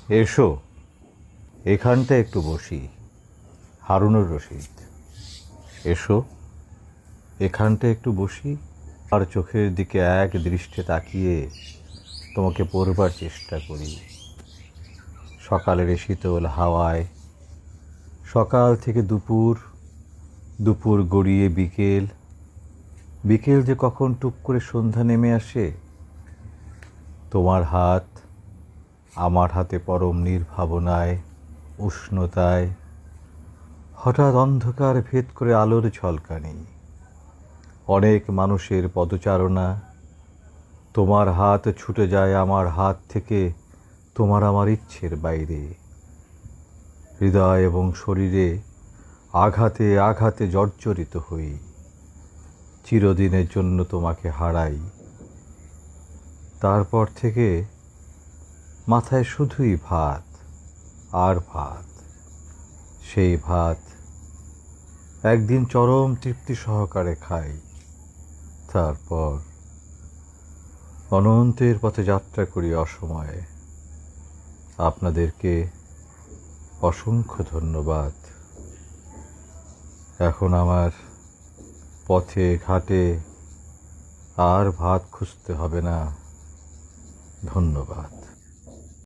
এসো, এখানটা একটু বসি। হারুনুর রশিদ। এসো, এখানটা একটু বসি, আর চোখের দিকে এক দৃষ্টে তাকিয়ে তোমাকে পড়বার চেষ্টা করি। সকালের শীতল হাওয়ায়, সকাল থেকে দুপুর, দুপুর গড়িয়ে বিকেল, বিকেল যে কখন টুক করে সন্ধ্যা নেমে আসে। তোমার হাত আমার হাতে পরম নির্ভাবনায়, উষ্ণতায়, হঠাৎ অন্ধকার ভেদ করে আলোর ঝলকানি। অনেক মানুষের পদচারণা, তোমার হাত ছুটে যায় আমার হাত থেকে তোমার আমার ইচ্ছের বাইরে। হৃদয় এবং শরীরে আঘাতে আঘাতে জর্জরিত হই। চিরদিনের জন্য তোমাকে হারাই। তারপর থেকে মাথায় শুধুই ভাত আর ভাত। সেই ভাত একদিন চরম তৃপ্তি সহকারে খাই, তারপর অনন্তের পথে যাত্রা করি অসময়ে। আপনাদেরকে অসংখ্য ধন্যবাদ। এখন আমার পথে ঘাটে আর ভাত খুঁজতে হবে না। ধন্যবাদ।